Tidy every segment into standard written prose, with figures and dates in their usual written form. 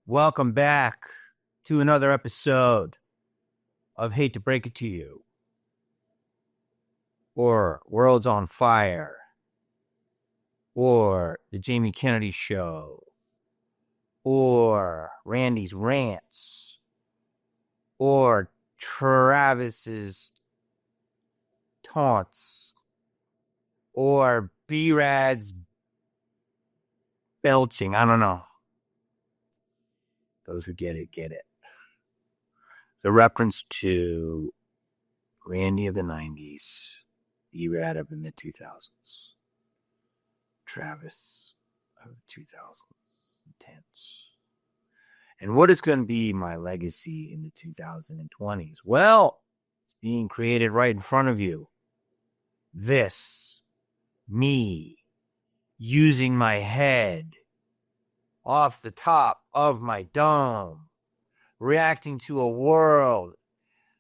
Welcome back to another episode of Hate to Break It to You, or World's on Fire, or The Jamie Kennedy Show, or Randy's Rants, or Travis's Taunts, or B-Rad's Belching. I don't know. Those who get it, get it. The reference to Randy of the 90s, B-Rad of the mid-2000s, Travis of the 2010s. And what is going to be my legacy in the 2020s? Well, it's being created right in front of you. This, me, using my head off the top of my dome, reacting to a world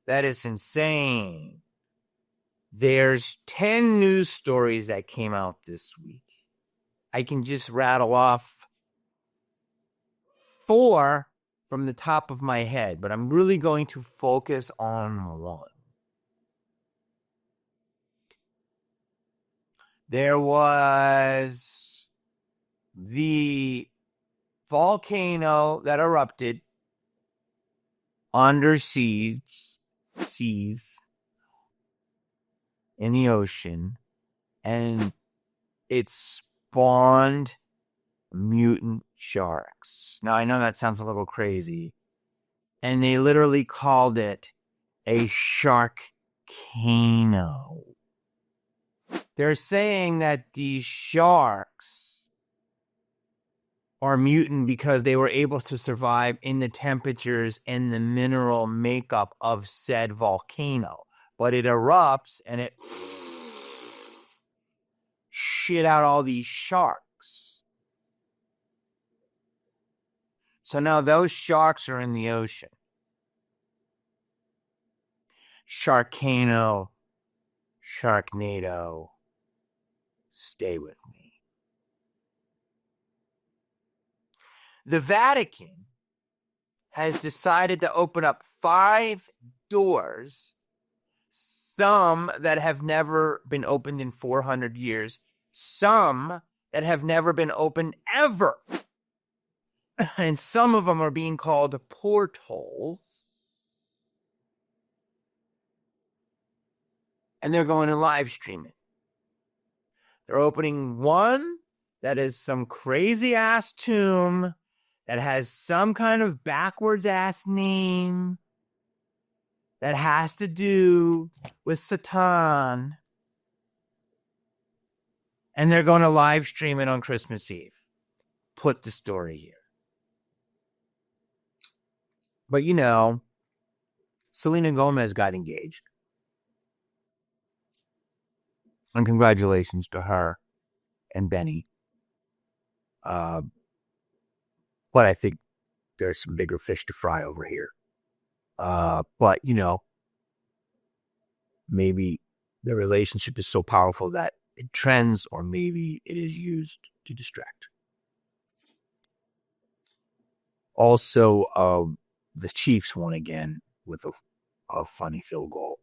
that is insane. There's 10 news stories that came out this week. I can just rattle off 4 from the top of my head, but I'm really going to focus on one. There was the volcano that erupted under seas in the ocean, and it spawned mutant sharks. Now, I know that sounds a little crazy, and they literally called it a Sharkcano. They're saying that these sharks are mutant because they were able to survive in the temperatures and the mineral makeup of said volcano. But it erupts and it shit out all these sharks. So now those sharks are in the ocean. Sharkcano, Sharknado, stay with me. The Vatican has decided to open up 5 doors, some that have never been opened in 400 years, some that have never been opened ever. And some of them are being called portals. And they're going to live stream it. They're opening one that is some crazy ass tomb that has some kind of backwards ass name that has to do with Satan. And they're going to live stream it on Christmas Eve. Put the story here. But you know, Selena Gomez got engaged. And congratulations to her and Benny. But I think there's some bigger fish to fry over here. But, you know, maybe the relationship is so powerful that it trends, or maybe it is used to distract. Also, the Chiefs won again with a funny field goal.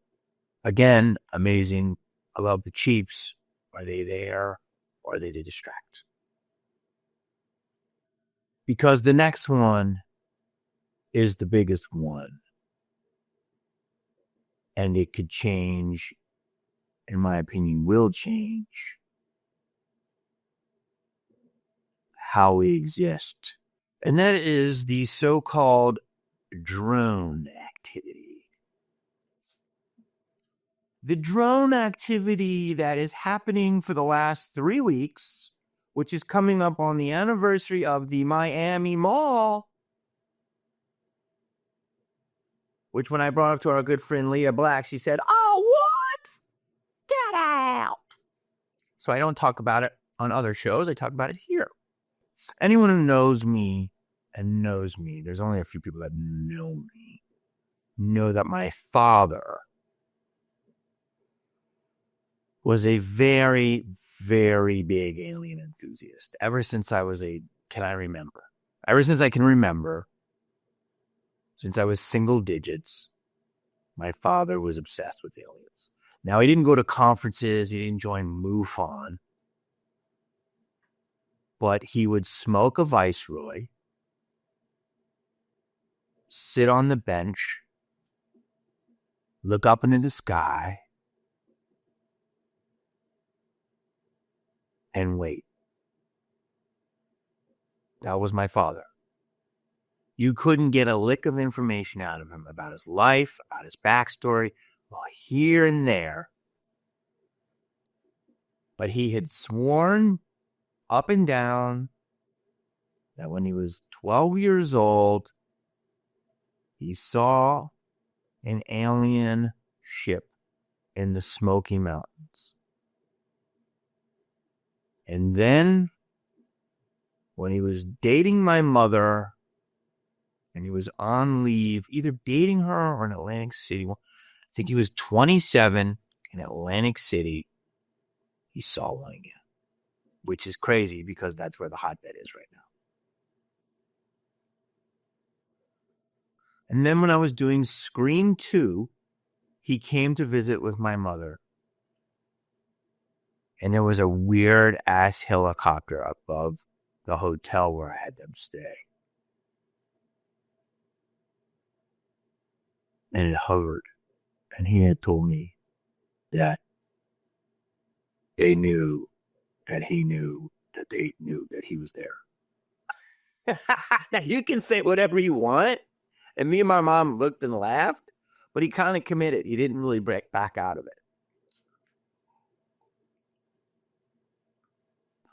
Again, amazing. I love the Chiefs. Are they there, or are they to distract? Because the next one is the biggest one. And it could change, in my opinion, will change how we exist. And that is the so-called drone activity. The drone activity that is happening for the last 3 weeks, which is coming up on the anniversary of the Miami Mall, which when I brought up to our good friend Leah Black, she said, "Oh, what? Get out." So I don't talk about it on other shows. I talk about it here. Anyone who knows me, there's only a few people that know me, know that my father was a very, very big alien enthusiast ever since I can remember. Ever since I can remember, Since I was single digits, my father was obsessed with aliens. Now, he didn't go to conferences, he didn't join MUFON, but he would smoke a Viceroy, sit on the bench, look up into the sky, and wait. That was my father. You couldn't get a lick of information out of him about his life, about his backstory, well, here and there. But he had sworn up and down that when he was 12 years old, he saw an alien ship in the Smoky Mountains. And then, when he was dating my mother, and he was on leave, either dating her or in Atlantic City. I think he was 27 in Atlantic City. He saw one again, which is crazy because that's where the hotbed is right now. And then when I was doing Scream 2, he came to visit with my mother. And there was a weird-ass helicopter above the hotel where I had them stay. And it hovered. And he had told me that they knew that he knew that they knew that he was there. Now, you can say whatever you want. And me and my mom looked and laughed. But he kind of committed. He didn't really break back out of it.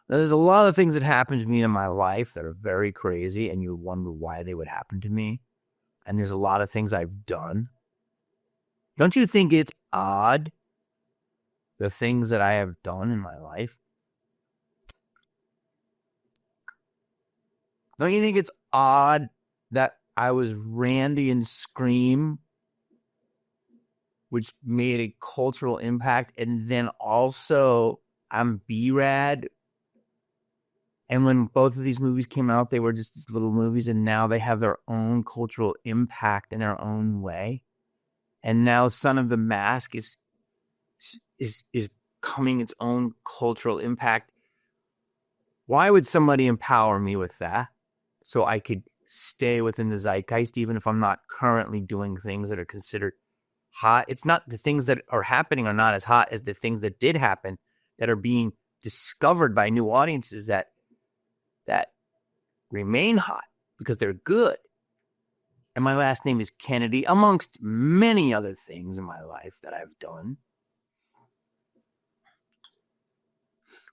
Now, there's a lot of things that happened to me in my life that are very crazy. And you wonder why they would happen to me. And there's a lot of things I've done. Don't you think it's odd, the things that I have done in my life? Don't you think it's odd that I was Randy in Scream, which made a cultural impact, and then also I'm B-Rad? And when both of these movies came out, they were just these little movies, and now they have their own cultural impact in their own way. And now Son of the Mask is coming its own cultural impact. Why would somebody empower me with that so I could stay within the zeitgeist even if I'm not currently doing things that are considered hot? It's not the things that are happening are not as hot as the things that did happen that are being discovered by new audiences that remain hot because they're good. And my last name is Kennedy, amongst many other things in my life that I've done.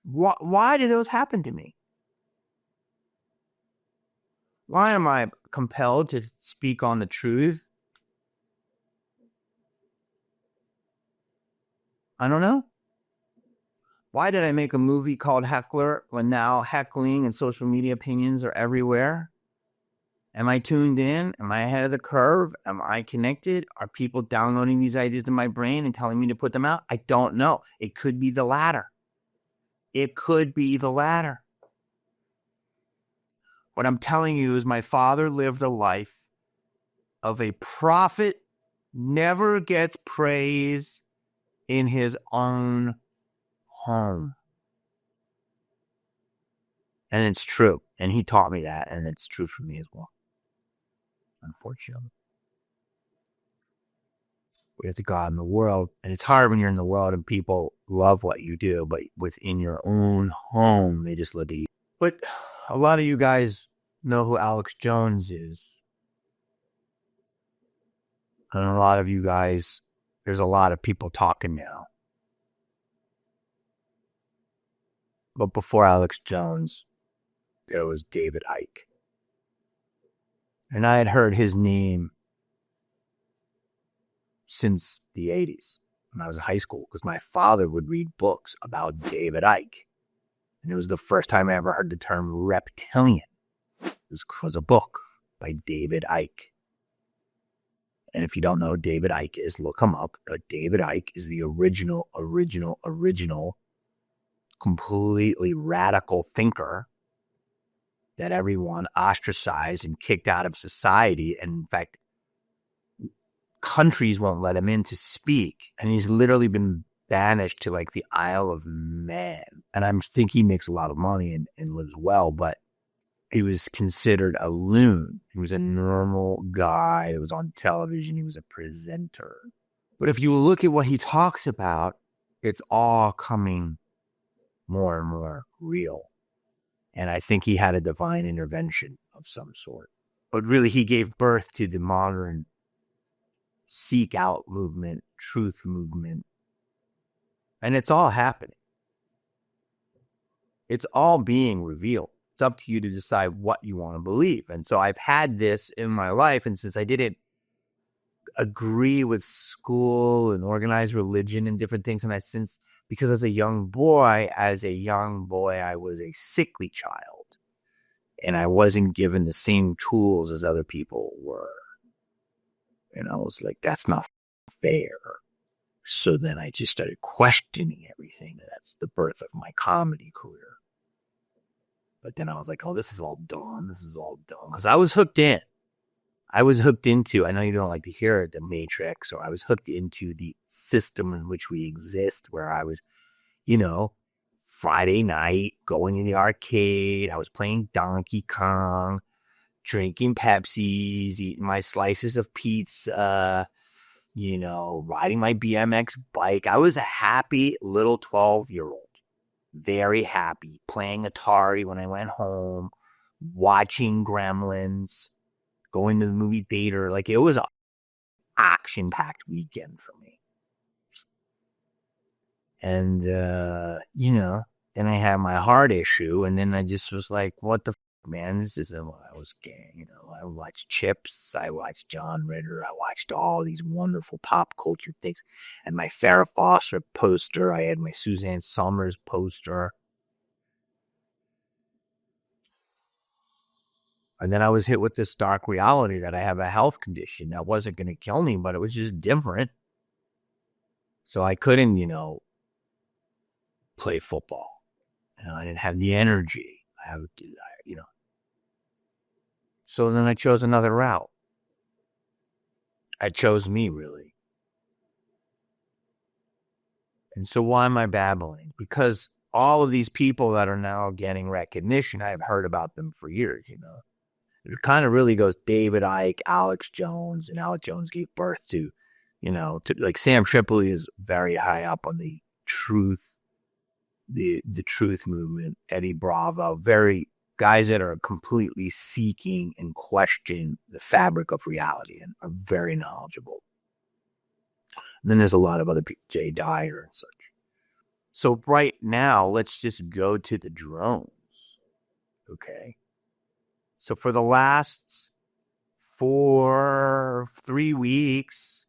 Why do those happen to me? Why am I compelled to speak on the truth? I don't know. Why did I make a movie called Heckler when now heckling and social media opinions are everywhere? Am I tuned in? Am I ahead of the curve? Am I connected? Are people downloading these ideas to my brain and telling me to put them out? I don't know. It could be the latter. It could be the latter. What I'm telling you is my father lived a life of a prophet, never gets praise in his own home. And it's true. And he taught me that. And it's true for me as well. Unfortunately. We have to go out in the world. And it's hard when you're in the world and people love what you do. But within your own home, they just look at you. But a lot of you guys know who Alex Jones is. And a lot of you guys, there's a lot of people talking now. But before Alex Jones, there was David Icke. And I had heard his name since the 80s when I was in high school because my father would read books about David Icke. And it was the first time I ever heard the term reptilian. It was a book by David Icke. And if you don't know who David Icke is, look him up. David Icke is the original, completely radical thinker that everyone ostracized and kicked out of society. And in fact, countries won't let him in to speak. And he's literally been banished to like the Isle of Man. And I think he makes a lot of money and lives well, but he was considered a loon. He was a normal guy that was on television. He was a presenter. But if you look at what he talks about, it's all coming more and more real. And I think he had a divine intervention of some sort. But really, he gave birth to the modern seek out movement, truth movement. And it's all happening. It's all being revealed. It's up to you to decide what you want to believe. And so I've had this in my life. And since I didn't agree with school and organized religion and different things, and because as a young boy, I was a sickly child. And I wasn't given the same tools as other people were. And I was like, that's not fair. So then I just started questioning everything. That's the birth of my comedy career. But then I was like, oh, this is all dumb. Because I was hooked in. I was hooked into, I know you don't like to hear it, the Matrix, or I was hooked into the system in which we exist, where I was, Friday night, going to the arcade. I was playing Donkey Kong, drinking Pepsis, eating my slices of pizza, riding my BMX bike. I was a happy little 12-year-old. Very happy. Playing Atari when I went home, watching Gremlins, going to the movie theater. Like, it was an action-packed weekend for me. And, then I had my heart issue, and then I just was like, what the man, this isn't what I was getting. I watched Chips, I watched John Ritter, I watched all these wonderful pop culture things. And my Farrah Fawcett poster, I had my Suzanne Summers poster. And then I was hit with this dark reality that I have a health condition that wasn't going to kill me, but it was just different. So I couldn't, play football. I didn't have the energy. So then I chose another route. I chose me, really. And so why am I babbling? Because all of these people that are now getting recognition, I have heard about them for years, It kind of really goes David Icke, Alex Jones, and Alex Jones gave birth to like Sam Tripoli is very high up on the truth, the truth movement. Eddie Bravo, very guys that are completely seeking and question the fabric of reality and are very knowledgeable. And then there's a lot of other people, Jay Dyer and such. So right now, let's just go to the drones. Okay. So for the last 3 weeks,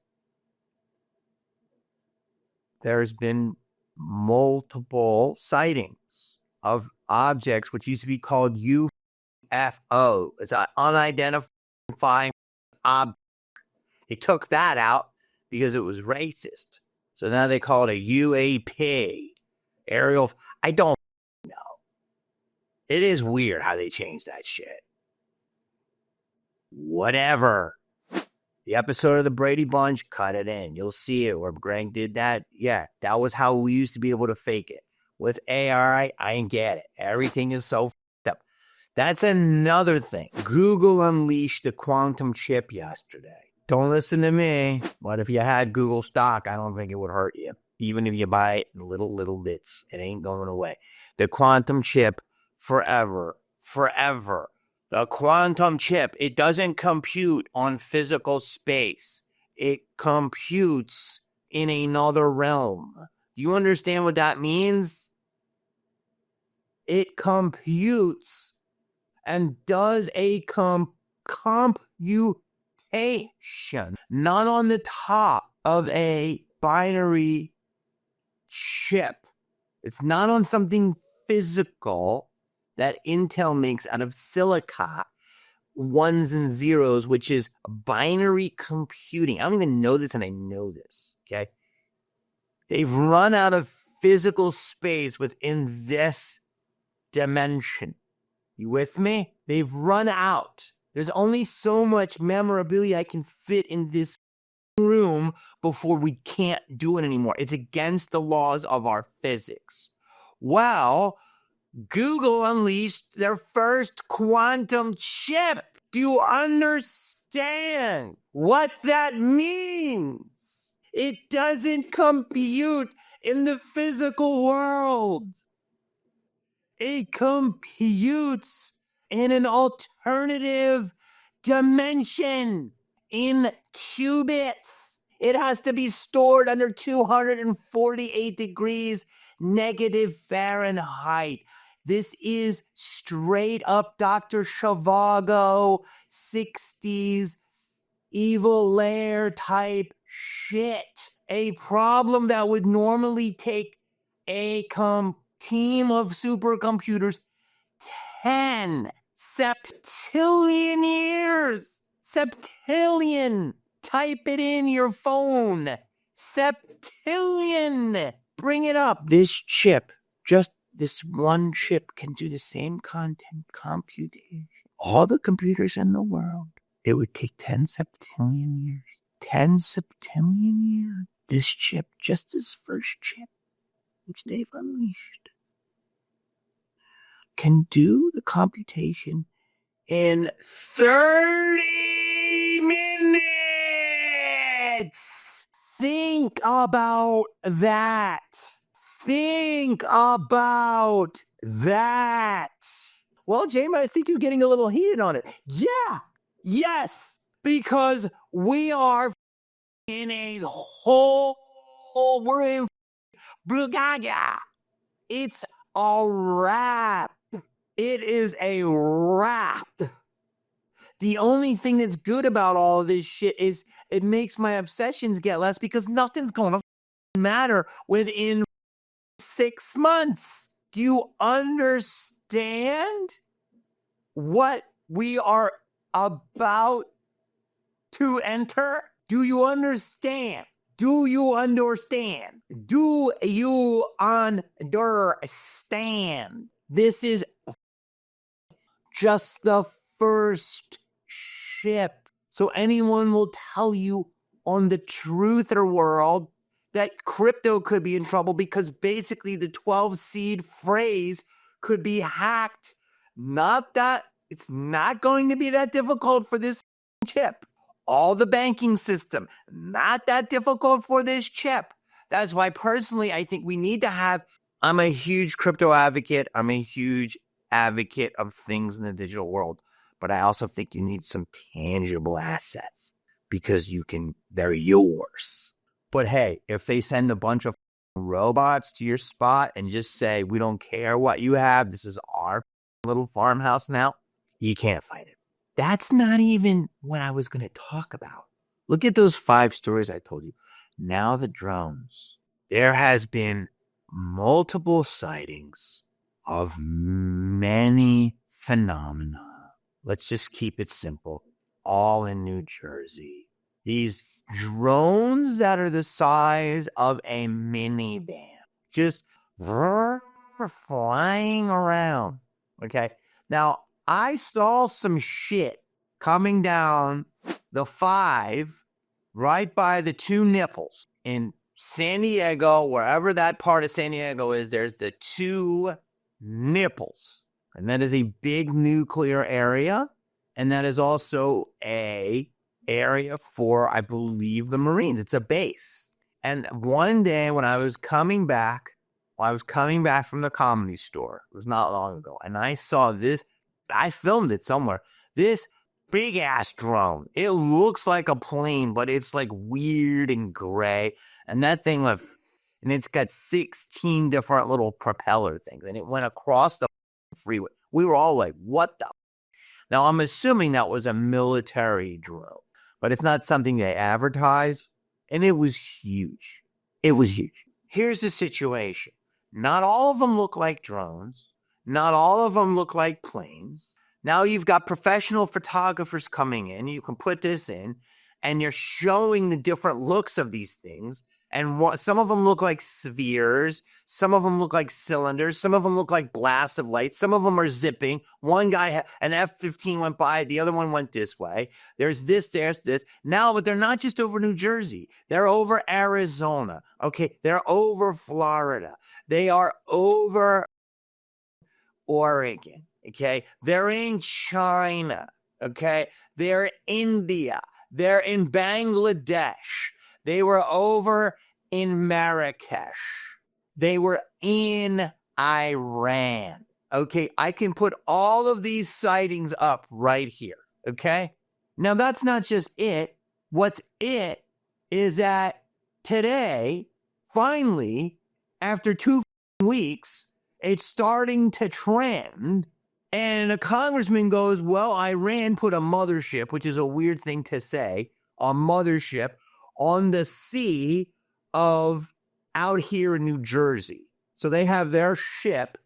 there's been multiple sightings of objects which used to be called UFO. It's an unidentified object. They took that out because it was racist. So now they call it a UAP. Aerial. I don't know. It is weird how they changed that shit. Whatever. The episode of the Brady Bunch, cut it in. You'll see it where Greg did that. Yeah, that was how we used to be able to fake it. With AI, I ain't get it. Everything is so fucked up. That's another thing. Google unleashed the quantum chip yesterday. Don't listen to me. But if you had Google stock, I don't think it would hurt you. Even if you buy it in little bits, it ain't going away. The quantum chip, forever. The quantum chip, it doesn't compute on physical space. It computes in another realm. Do you understand what that means? It computes and does a computation, not on the top of a binary chip. It's not on something physical that Intel makes out of silica, ones and zeros, which is binary computing. I don't even know this, and I know this, okay? They've run out of physical space within this dimension. You with me? They've run out. There's only so much memorabilia I can fit in this room before we can't do it anymore. It's against the laws of our physics. Well, Google unleashed their first quantum chip. Do you understand what that means? It doesn't compute in the physical world. It computes in an alternative dimension in qubits. It has to be stored under 248 degrees negative Fahrenheit. This is straight up Dr. Zhivago 60s evil lair type shit. A problem that would normally take a team of supercomputers 10 septillion years. Septillion. Type it in your phone. Septillion. Bring it up. This chip, just this one chip, can do the same content computation. All the computers in the world. It would take 10 septillion years. 10 septillion years. This chip, just this first chip, which they've unleashed, can do the computation in 30 minutes. Think about that. Think about that. Well, James, I think you're getting a little heated on it. Yeah. Yes. Because we are in a whole, we're in Bulgaria. It's a wrap. It is a wrap. The only thing that's good about all of this shit is it makes my obsessions get less because nothing's going to matter within 6 months. Do you understand what we are about to enter? Do you understand? Do you understand? Do you understand? This is just the first ship. So anyone will tell you on the truther world that crypto could be in trouble because basically the 12 seed phrase could be hacked. Not that it's not going to be that difficult for this chip. All the banking system, not that difficult for this chip. That's why personally, I think we need to have, I'm a huge crypto advocate. I'm a huge advocate of things in the digital world. But I also think you need some tangible assets because they're yours. But hey, if they send a bunch of robots to your spot and just say, we don't care what you have, this is our little farmhouse now, you can't fight it. That's not even what I was going to talk about. Look at those 5 stories I told you. Now the drones. There has been multiple sightings of many phenomena. Let's just keep it simple. All in New Jersey. These drones that are the size of a minivan. Just flying around. Okay. Now, I saw some shit coming down the 5 right by the 2 nipples in San Diego, wherever that part of San Diego is. There's the 2 nipples, and that is a big nuclear area, and that is also a area for, I believe, the Marines. It's a base. And one day when I was coming back from the Comedy Store, it was not long ago, and I saw this. I filmed it somewhere. This big ass drone. It looks like a plane, but it's like weird and gray. And that thing and it's got 16 different little propeller things. And it went across the freeway. We were all like, what the? Now, I'm assuming that was a military drone, but it's not something they advertised. And it was huge. It was huge. Here's the situation. Not all of them look like drones. Not all of them look like planes. Now you've got professional photographers coming in. You can put this in, and you're showing the different looks of these things. And some of them look like spheres. Some of them look like cylinders. Some of them look like blasts of light. Some of them are zipping. One guy, an F-15 went by. The other one went this way. There's this. Now, but they're not just over New Jersey. They're over Arizona. Okay, they're over Florida. They are over Oregon. Okay, they're in China. Okay, they're in India. They're in Bangladesh. They were over in Marrakesh. They were in Iran. Okay, I can put all of these sightings up right here. Okay, now that's not just it. What's it is that today, finally, after 2 weeks, it's starting to trend. And a congressman goes, well, Iran put a mothership, which is a weird thing to say, a mothership on the sea of out here in New Jersey. So they have their ship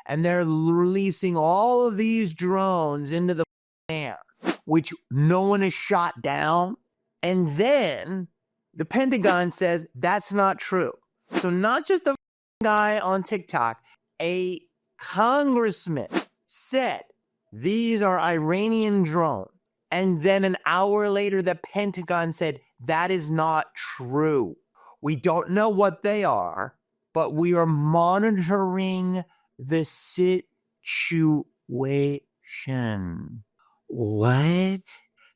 and they're releasing all of these drones into the air, which no one has shot down. And then the Pentagon says that's not true. So not just a guy on TikTok, a congressman said these are Iranian drones. And then an hour later, the Pentagon said that is not true. We don't know what they are, but we are monitoring the situation. What?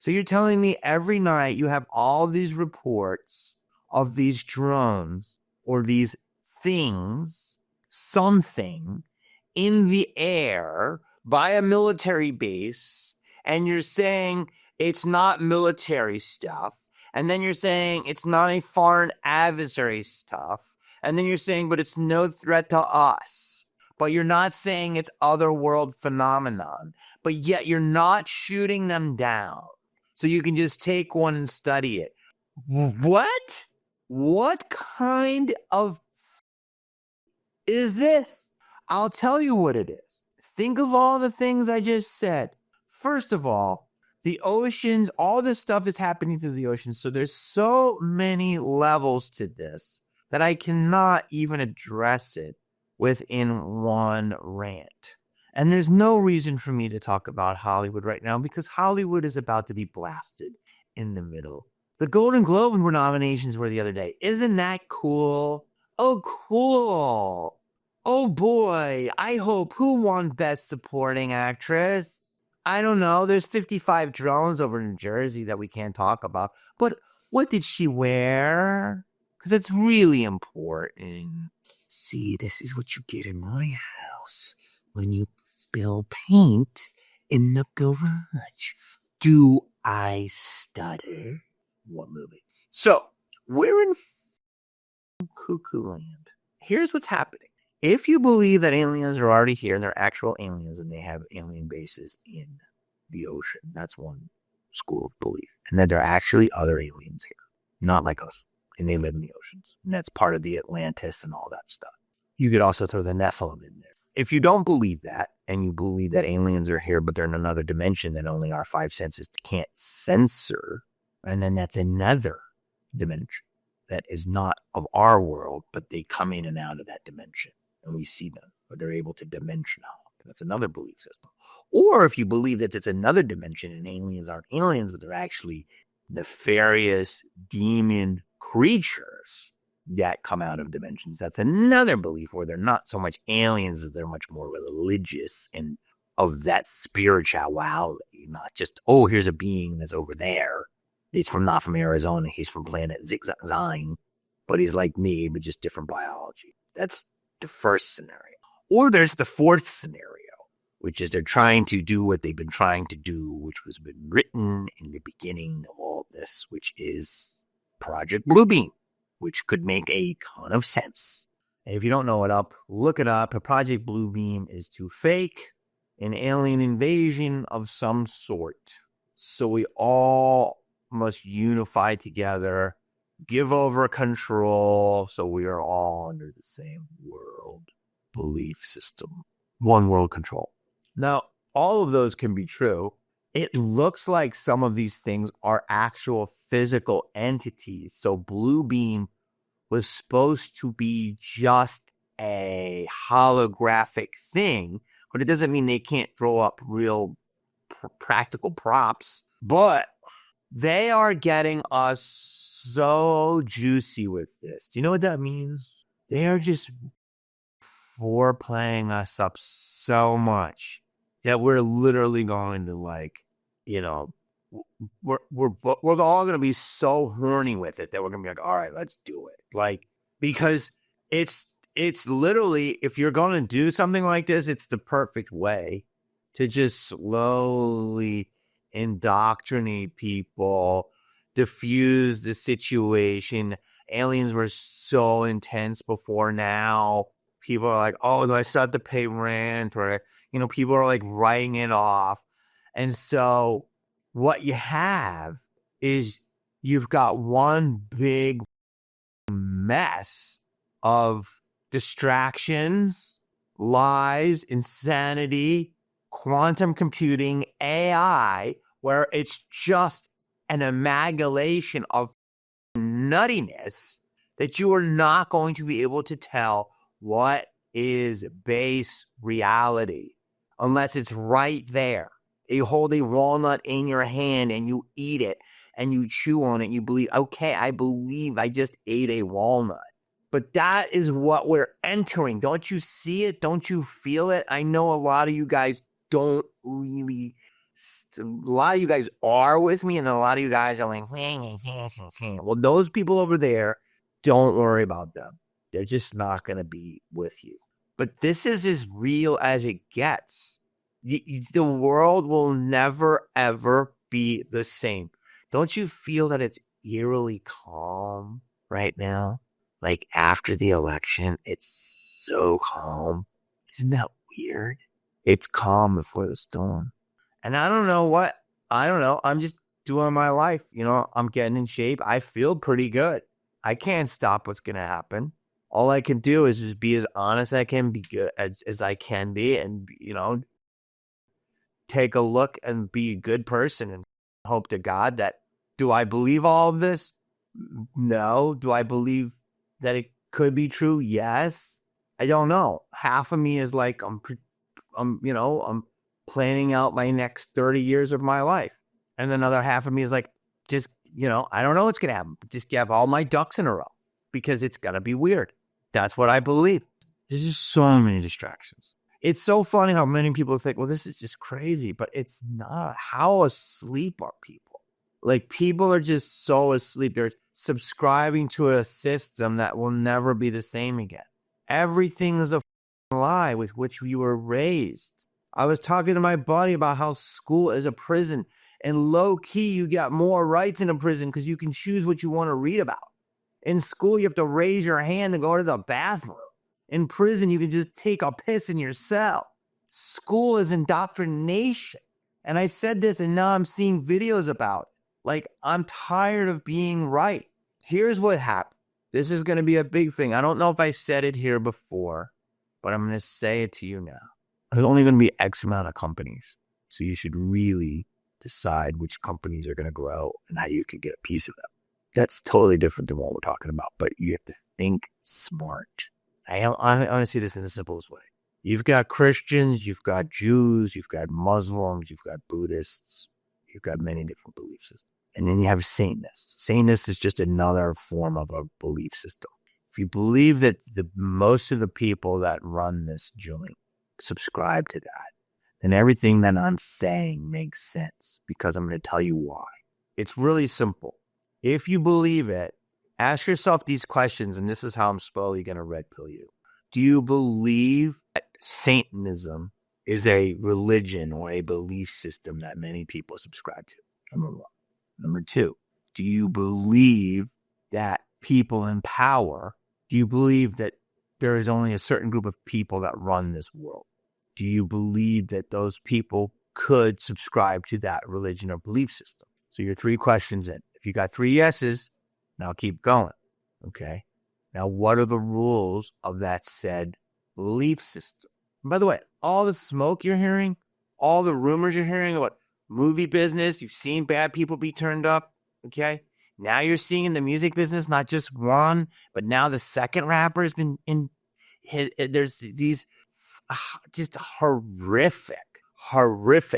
So you're telling me every night you have all these reports of these drones or these things, something in the air by a military base, and you're saying it's not military stuff, and then you're saying it's not a foreign adversary stuff, and then you're saying, but it's no threat to us, but you're not saying it's otherworld phenomenon, but yet you're not shooting them down, so you can just take one and study it. What? What kind of is this? I'll tell you what it is. Think of all the things I just said. First of all, the oceans, all this stuff is happening through the oceans. So there's so many levels to this that I cannot even address it within one rant. And there's no reason for me to talk about Hollywood right now because Hollywood is about to be blasted in the middle. The Golden Globe nominations were the other day. Isn't that cool? Oh, cool. Oh boy, I hope who won Best Supporting Actress? I don't know. There's 55 drones over New Jersey that we can't talk about. But what did she wear? Because it's really important. See, this is what you get in my house when you spill paint in the garage. Do I stutter? What movie? So, we're in cuckoo land. Here's what's happening. If you believe that aliens are already here and they're actual aliens and they have alien bases in the ocean, that's one school of belief. And that there are actually other aliens here, not like us, and they live in the oceans. And that's part of the Atlantis and all that stuff. You could also throw the Nephilim in there. If you don't believe that, and you believe that aliens are here, but they're in another dimension that only our five senses can't censor, and then that's another dimension that is not of our world, but they come in and out of that dimension. And we see them, but they're able to dimension hop. That's another belief system. Or if you believe that it's another dimension and aliens aren't aliens, but they're actually nefarious demon creatures that come out of dimensions, that's another belief where they're not so much aliens as they're much more religious and of that spirituality, not just, oh, here's a being that's over there. He's not from Arizona. He's from planet Zigzag, but he's like me, but just different biology. That's the first scenario. Or there's the fourth scenario, which is they're trying to do what they've been trying to do, which was been written in the beginning of all this, which is Project Bluebeam, which could make a ton of sense. And if you don't know it up, look it up. Project Bluebeam is to fake an alien invasion of some sort. So we all must unify together, give over control, so we are all under the same world belief system. One world control. Now, all of those can be true. It looks like some of these things are actual physical entities. So Bluebeam was supposed to be just a holographic thing, but it doesn't mean they can't throw up real practical props. But they are getting us so juicy with this. Do you know what that means? They are just foreplaying us up so much that we're literally going to, like, you know, we're all going to be so horny with it that we're going to be like, all right, let's do it. Like, because it's literally, if you're going to do something like this, it's the perfect way to just slowly indoctrinate people, diffuse the situation. Aliens were so intense before. Now people are like, oh, do I still have to pay rent? Or, people are like writing it off. And so what you have is you've got one big mess of distractions, lies, insanity, quantum computing, AI, where it's just an amalgamation of nuttiness that you are not going to be able to tell what is base reality unless it's right there. You hold a walnut in your hand and you eat it and you chew on it and you believe, okay, I believe I just ate a walnut. But that is what we're entering. Don't you see it? Don't you feel it? I know a lot of you guys don't really. A lot of you guys are with me, and a lot of you guys are like, well, those people over there, don't worry about them. They're just not going to be with you. But this is as real as it gets. The world will never, ever be the same. Don't you feel that it's eerily calm right now? Like after the election, it's so calm. Isn't that weird? It's calm before the storm. And I don't know what. I don't know. I'm just doing my life. I'm getting in shape. I feel pretty good. I can't stop what's going to happen. All I can do is just be as honest as I can, be good as I can be, and, take a look and be a good person and hope to God that, do I believe all of this? No. Do I believe that it could be true? Yes. I don't know. Half of me is like, I'm planning out my next 30 years of my life. And another half of me is like, just, I don't know what's going to happen. Just have all my ducks in a row because it's going to be weird. That's what I believe. There's just so many distractions. It's so funny how many people think, well, this is just crazy, but it's not. How asleep are people? Like, people are just so asleep. They're subscribing to a system that will never be the same again. Everything is a lie with which we were raised. I was talking to my buddy about how school is a prison, and low key, you got more rights in a prison because you can choose what you want to read about. In school, you have to raise your hand to go to the bathroom. In prison, you can just take a piss in your cell. School is indoctrination. And I said this, and now I'm seeing videos about it. Like, I'm tired of being right. Here's what happened. This is going to be a big thing. I don't know if I said it here before, but I'm going to say it to you now. There's only going to be X amount of companies. So you should really decide which companies are going to grow and how you can get a piece of them. That's totally different than what we're talking about, but you have to think smart. I want to see this in the simplest way. You've got Christians, you've got Jews, you've got Muslims, you've got Buddhists, you've got many different belief systems. And then you have Satanists. Satanists is just another form of a belief system. If you believe that most of the people that run this joint subscribe to that, then everything that I'm saying makes sense, because I'm going to tell you why. It's really simple. If you believe it, ask yourself these questions, and this is how I'm slowly going to red pill you. Do you believe that Satanism is a religion or a belief system that many people subscribe to? Number one. Number two, do you believe that people in power, do you believe that there is only a certain group of people that run this world? Do you believe that those people could subscribe to that religion or belief system? So you're 3 questions in. If you got 3 yeses, now keep going. Okay. Now, what are the rules of that said belief system? And by the way, all the smoke you're hearing, all the rumors you're hearing about movie business, you've seen bad people be turned up. Okay. Now you're seeing in the music business, not just one, but now the second rapper has been in. There's these just horrific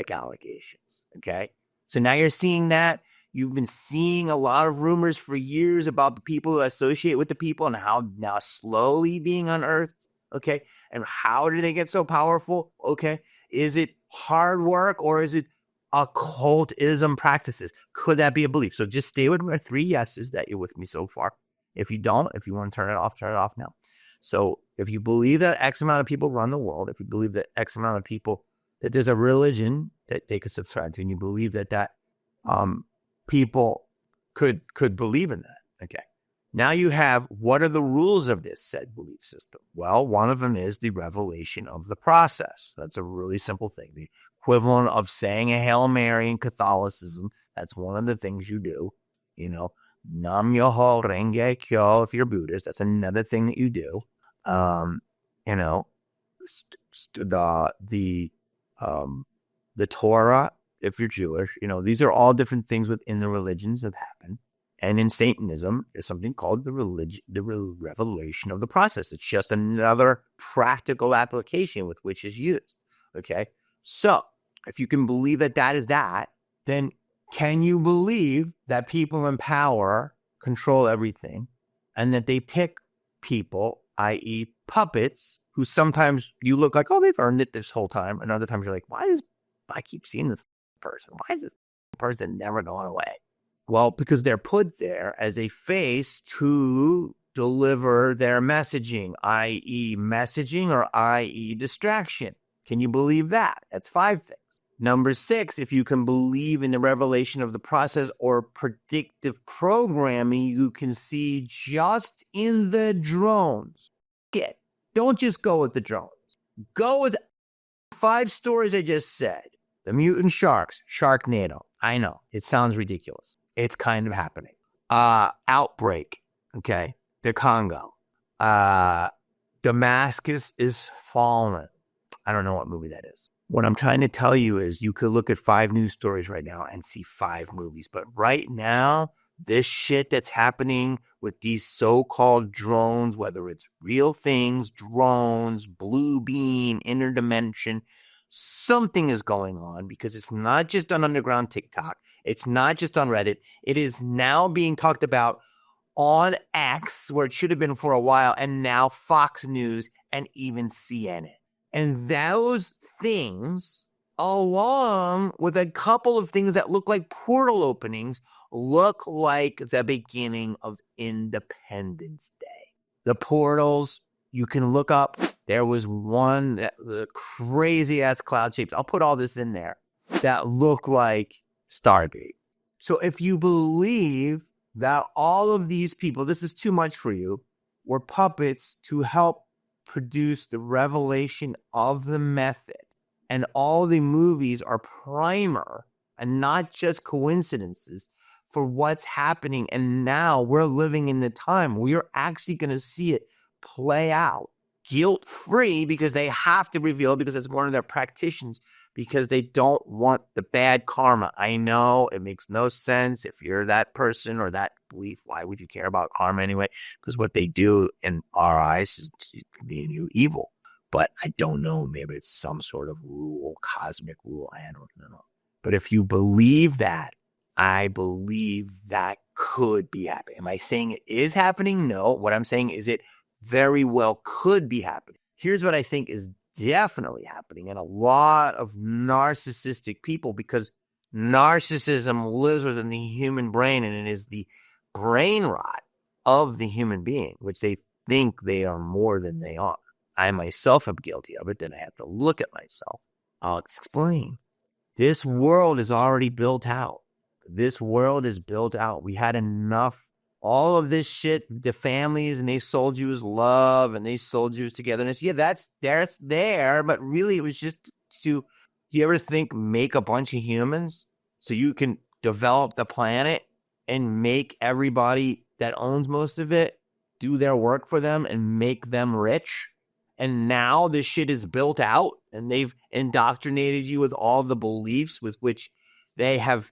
allegations. Okay. So now you're seeing that. You've been seeing a lot of rumors for years about the people who associate with the people and how now slowly being unearthed. Okay. And how do they get so powerful? Okay. Is it hard work or is it occultism practices? Could that be a belief? So just stay with my 3 yeses that you're with me so far. If you don't, if you want to turn it off now. So if you believe that X amount of people run the world, if you believe that X amount of people, that there's a religion that they could subscribe to, and you believe that people could believe in that. Okay. Now you have, what are the rules of this said belief system? Well, one of them is the revelation of the process. That's a really simple thing. The equivalent of saying a Hail Mary in Catholicism. That's one of the things you do. Nam Myoho Renge Kyo if you're Buddhist. That's another thing that you do. The Torah if you're Jewish. These are all different things within the religions that happen. And in Satanism, there's something called the revelation of the process. It's just another practical application with which is used. Okay? So, if you can believe that is that, then can you believe that people in power control everything and that they pick people, i.e. puppets, who sometimes you look like, oh, they've earned it this whole time. And other times you're like, I keep seeing this person? Why is this person never going away? Well, because they're put there as a face to deliver their messaging, i.e. messaging or i.e. distraction. Can you believe that? That's 5 things. Number 6, if you can believe in the revelation of the process or predictive programming, you can see just in the drones. Don't just go with the drones. Go with 5 stories I just said. The mutant sharks, Sharknado. I know, it sounds ridiculous. It's kind of happening. Outbreak, okay? The Congo. Damascus is fallen. I don't know what movie that is. What I'm trying to tell you is you could look at 5 news stories right now and see 5 movies. But right now, this shit that's happening with these so-called drones, whether it's real things, drones, blue beam, interdimension, something is going on because it's not just on underground TikTok. It's not just on Reddit. It is now being talked about on X, where it should have been for a while, and now Fox News and even CNN. And those things, along with a couple of things that look like portal openings, look like the beginning of Independence Day. The portals, you can look up. There was one, the crazy-ass cloud shapes. I'll put all this in there, that look like Stargate. So if you believe that all of these people, this is too much for you, were puppets to help produce the revelation of the method, and all the movies are primer and not just coincidences for what's happening, and now we're living in the time where you're actually going to see it play out guilt-free, because they have to reveal, because it's one of their practitioners, because they don't want the bad karma. I know it makes no sense. If you're that person or that belief, why would you care about karma anyway? Because what they do in our eyes is being you evil. But I don't know. Maybe it's some sort of rule, cosmic rule. I don't know. But if you believe that, I believe that could be happening. Am I saying it is happening? No. What I'm saying is it very well could be happening. Here's what I think is definitely happening in a lot of narcissistic people, because narcissism lives within the human brain, and it is the brain rot of the human being, which they think they are more than they are. I myself am guilty of it. Then I have to look at myself. I'll explain. This world is already built out. This world is built out. We had enough. All of this shit, the families, and they sold you as love, and they sold you as togetherness. Yeah, that's there, but really it was just to, you ever think, make a bunch of humans so you can develop the planet and make everybody that owns most of it do their work for them and make them rich? And now this shit is built out, and they've indoctrinated you with all the beliefs with which they have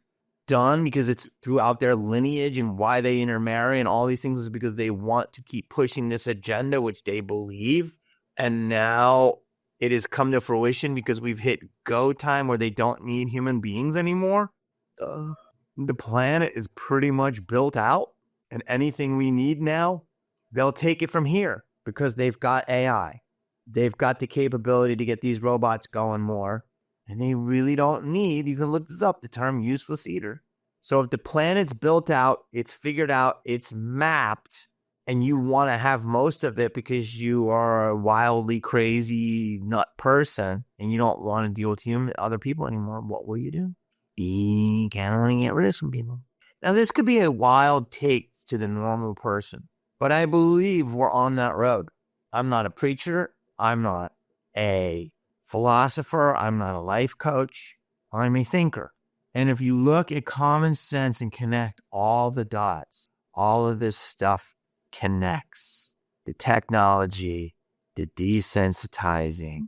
done because it's throughout their lineage, and why they intermarry and all these things is because they want to keep pushing this agenda, which they believe. And now it has come to fruition because we've hit go time where they don't need human beings anymore. The planet is pretty much built out, and anything we need now, they'll take it from here because they've got AI. They've got the capability to get these robots going more. And they really don't need, you can look this up, the term useless eater. So if the planet's built out, it's figured out, it's mapped, and you want to have most of it because you are a wildly crazy nut person and you don't want to deal with other people anymore, what will you do? You kind of want to get rid of some people. Now, this could be a wild take to the normal person, but I believe we're on that road. I'm not a preacher. I'm not a philosopher. I'm not a life coach. I'm a thinker. And if you look at common sense and connect all the dots, all of this stuff connects. The technology, the desensitizing,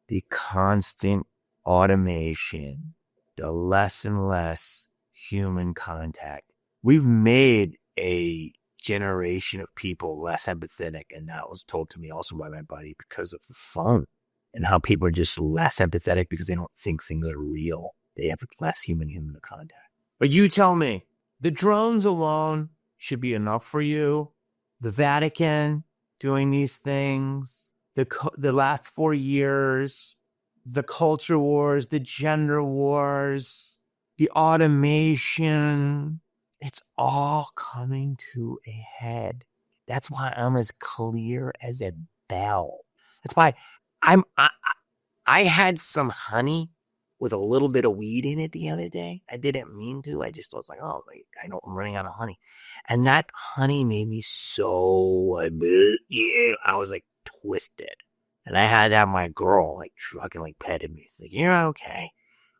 the constant automation, the less and less human contact. We've made a generation of people less empathetic, and that was told to me also by my buddy because of the phone. And how people are just less empathetic because they don't think things are real. They have less human contact. But you tell me, the drones alone should be enough for you. The Vatican doing these things, the last 4 years, the culture wars, the gender wars, the automation, it's all coming to a head. That's why I'm as clear as a bell. That's why I had some honey with a little bit of weed in it the other day. I didn't mean to. I just was like, oh, I know I'm running out of honey. And that honey made me so, I was like twisted. And I had to have my girl like fucking like petted me. It's like, you're okay.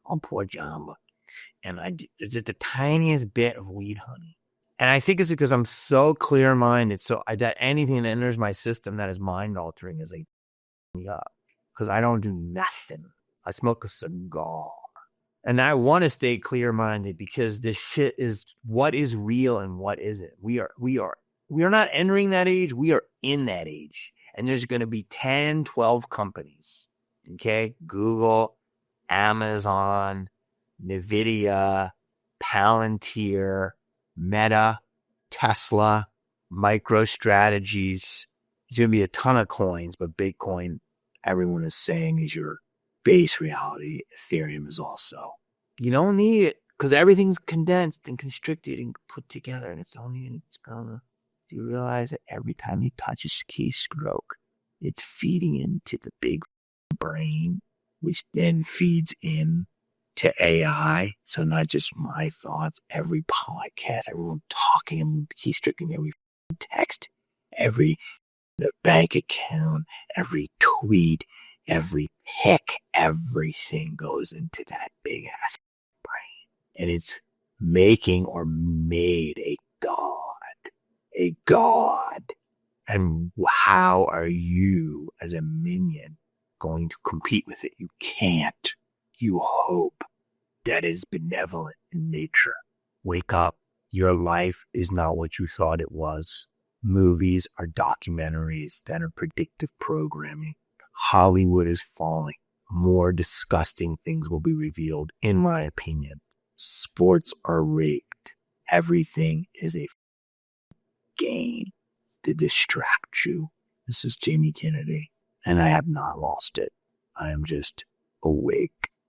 Oh, poor Jamba. And just the tiniest bit of weed honey. And I think it's because I'm so clear-minded. So that anything that enters my system that is mind-altering is like me up. Because I don't do nothing. I smoke a cigar. And I want to stay clear-minded because this shit is what is real and what isn't. We are not entering that age. We are in that age. And there's going to be 10, 12 companies. Okay? Google, Amazon, NVIDIA, Palantir, Meta, Tesla, MicroStrategies. There's going to be a ton of coins, but Bitcoin, everyone is saying, is your base reality. Ethereum is also. You don't need it because everything's condensed and constricted and put together, and it's gonna. Do you realize that every time you touch a keystroke, it's feeding into the big brain, which then feeds in to AI. So not just my thoughts, every podcast, everyone talking, keystroking every text, every the bank account, every tweet, every pick, everything goes into that big ass brain. And it's making or made a god. A god. And how are you as a minion going to compete with it? You can't. You hope. That is benevolent in nature. Wake up. Your life is not what you thought it was. Movies are documentaries that are predictive programming. Hollywood is falling. More disgusting things will be revealed, in my opinion. Sports are rigged. Everything is a game to distract you. This is Jamie Kennedy, and I have not lost it. I am just awake.